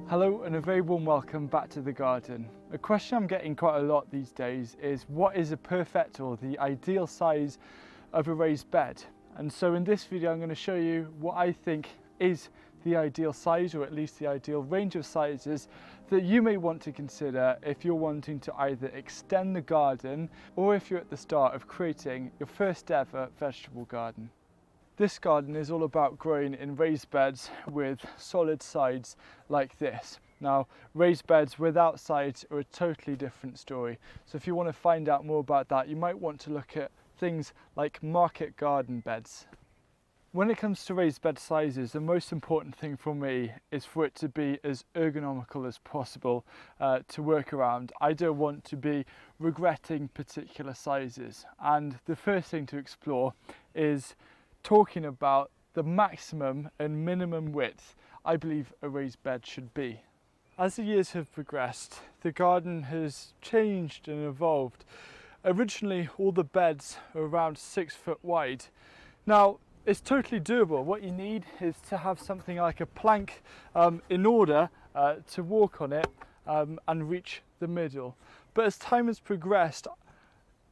Hello and a very warm welcome back to the garden. A question I'm getting quite a lot these days is what is a perfect or the ideal size of a raised bed? And so in this video I'm going to show you what I think is the ideal size, or at least the ideal range of sizes that you may want to consider if you're wanting to either extend the garden or if you're at the start of creating your first ever vegetable garden. This garden is all about growing in raised beds with solid sides like this. Now, raised beds without sides are a totally different story. So if you want to find out more about that, you might want to look at things like market garden beds. When it comes to raised bed sizes, the most important thing for me is for it to be as ergonomical as possible to work around. I don't want to be regretting particular sizes. And the first thing to explore is talking about the maximum and minimum width I believe a raised bed should be. As the years have progressed, the garden has changed and evolved. Originally, all the beds are around 6 foot wide. Now, it's totally doable. What you need is to have something like a plank in order to walk on it and reach the middle. But as time has progressed,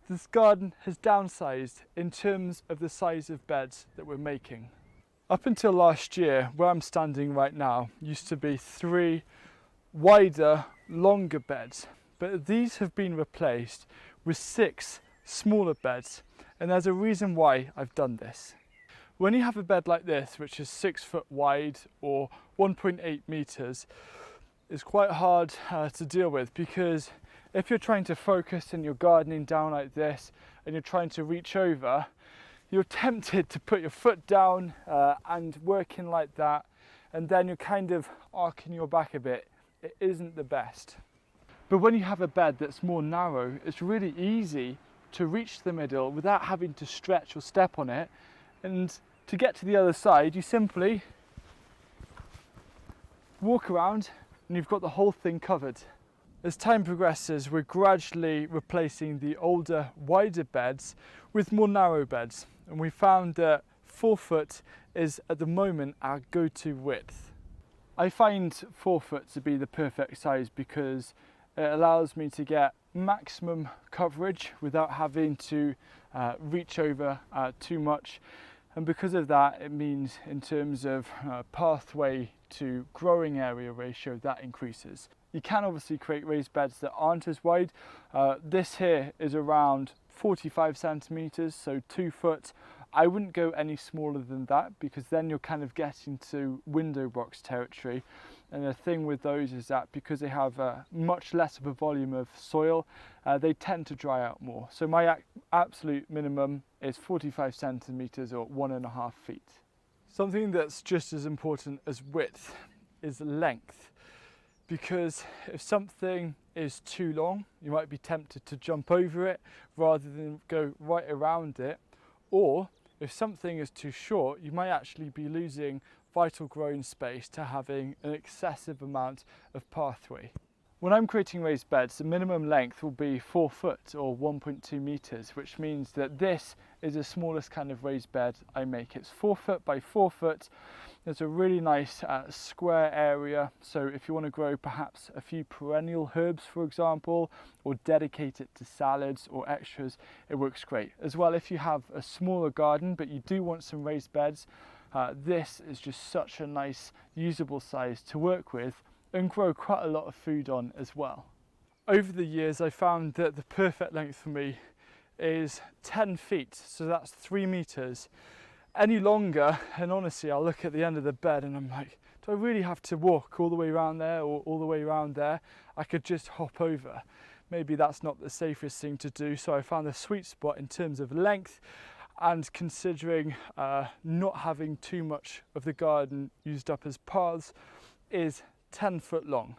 this garden has downsized in terms of the size of beds that we're making. Up until last year, where I'm standing right now, used to be 3 wider, longer beds, but these have been replaced with 6 smaller beds, and there's a reason why I've done this. When you have a bed like this, which is 6 foot wide or 1.8 meters, it's quite hard to deal with, because if you're trying to focus and you're gardening down like this and you're trying to reach over, you're tempted to put your foot down and working like that, and then you're kind of arcing your back a bit. It isn't the best. But when you have a bed that's more narrow, it's really easy to reach the middle without having to stretch or step on it. And to get to the other side, you simply walk around and you've got the whole thing covered. As time progresses, we're gradually replacing the older, wider beds with more narrow beds, and we found that 4 foot is at the moment our go-to width. I find 4 foot to be the perfect size because it allows me to get maximum coverage without having to reach over too much, and because of that, it means in terms of pathway to growing area ratio, that increases. You can obviously create raised beds that aren't as wide. This here is around 45 centimeters, so 2 foot. I wouldn't go any smaller than that, because then you're kind of getting to window box territory. And the thing with those is that because they have much less of a volume of soil, they tend to dry out more. So my absolute minimum is 45 centimeters or 1.5 feet. Something that's just as important as width is length. Because if something is too long, you might be tempted to jump over it rather than go right around it. Or if something is too short, you might actually be losing vital growing space to having an excessive amount of pathway. When I'm creating raised beds, the minimum length will be 4 foot or 1.2 meters, which means that this is the smallest kind of raised bed I make. It's 4 foot by 4 foot. There's a really nice square area, so if you want to grow perhaps a few perennial herbs, for example, or dedicate it to salads or extras, it works great. As well, if you have a smaller garden but you do want some raised beds, this is just such a nice usable size to work with and grow quite a lot of food on as well. Over the years, I found that the perfect length for me is 10 feet, so that's 3 meters. Any longer, and honestly, I'll look at the end of the bed and I'm like, do I really have to walk all the way around there or all the way around there? I could just hop over. Maybe that's not the safest thing to do, so I found the sweet spot in terms of length, and considering not having too much of the garden used up as paths, is 10 foot long.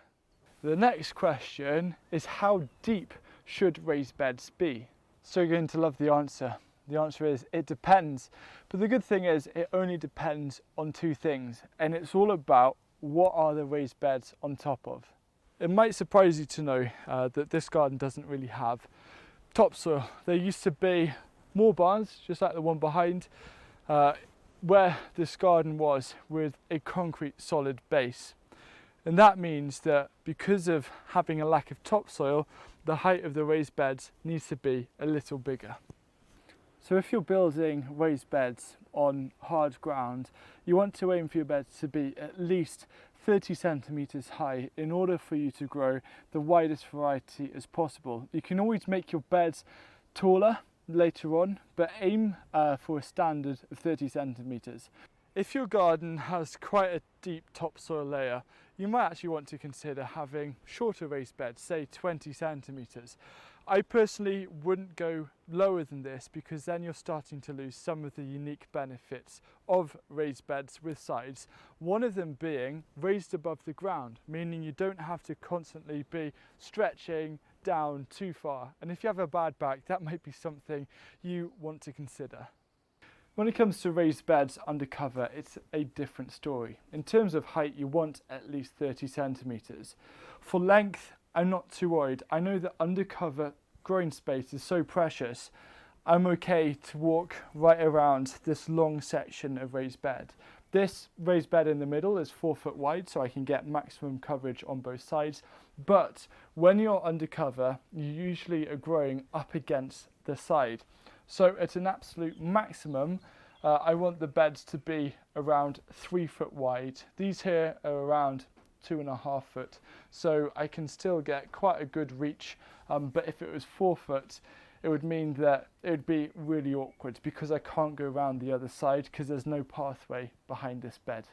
The next question is, how deep should raised beds be? So you're going to love the answer. The answer is, it depends. But the good thing is, it only depends on 2 things, and it's all about what are the raised beds on top of. It might surprise you to know that this garden doesn't really have topsoil. There used to be more barns, just like the one behind, where this garden was, with a concrete solid base. And that means that because of having a lack of topsoil, the height of the raised beds needs to be a little bigger. So if you're building raised beds on hard ground, you want to aim for your beds to be at least 30 centimetres high in order for you to grow the widest variety as possible. You can always make your beds taller later on, but aim for a standard of 30 centimetres. If your garden has quite a deep topsoil layer, you might actually want to consider having shorter raised beds, say 20 centimetres. I personally wouldn't go lower than this because then you're starting to lose some of the unique benefits of raised beds with sides. One of them being raised above the ground, meaning you don't have to constantly be stretching down too far. And if you have a bad back, that might be something you want to consider. When it comes to raised beds under cover, it's a different story. In terms of height, you want at least 30 centimetres. For length, I'm not too worried. I know that undercover growing space is so precious. I'm okay to walk right around this long section of raised bed. This raised bed in the middle is 4 foot wide, so I can get maximum coverage on both sides. But when you're undercover, you usually are growing up against the side. So at an absolute maximum, I want the beds to be around 3 foot wide. These here are around 2.5 foot, so I can still get quite a good reach, but if it was 4 foot, it would mean that it would be really awkward because I can't go around the other side because there's no pathway behind this bed.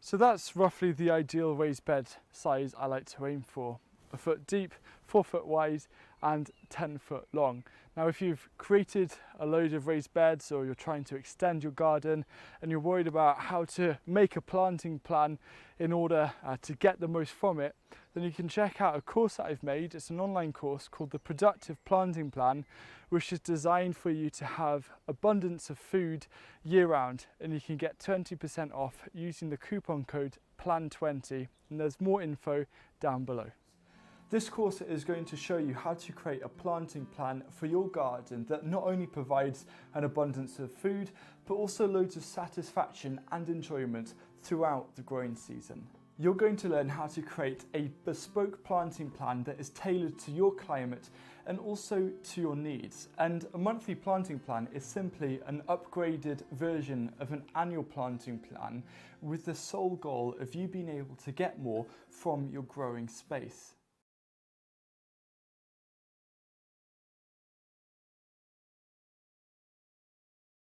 So that's roughly the ideal raised bed size I like to aim for. 1 foot deep, 4 foot wide and 10 foot long. Now if you've created a load of raised beds or you're trying to extend your garden and you're worried about how to make a planting plan in order to get the most from it, then you can check out a course that I've made. It's an online course called the Productive Planting Plan, which is designed for you to have abundance of food year round, and you can get 20% off using the coupon code PLAN20, and there's more info down below. This course is going to show you how to create a planting plan for your garden that not only provides an abundance of food, but also loads of satisfaction and enjoyment throughout the growing season. You're going to learn how to create a bespoke planting plan that is tailored to your climate and also to your needs. And a monthly planting plan is simply an upgraded version of an annual planting plan with the sole goal of you being able to get more from your growing space.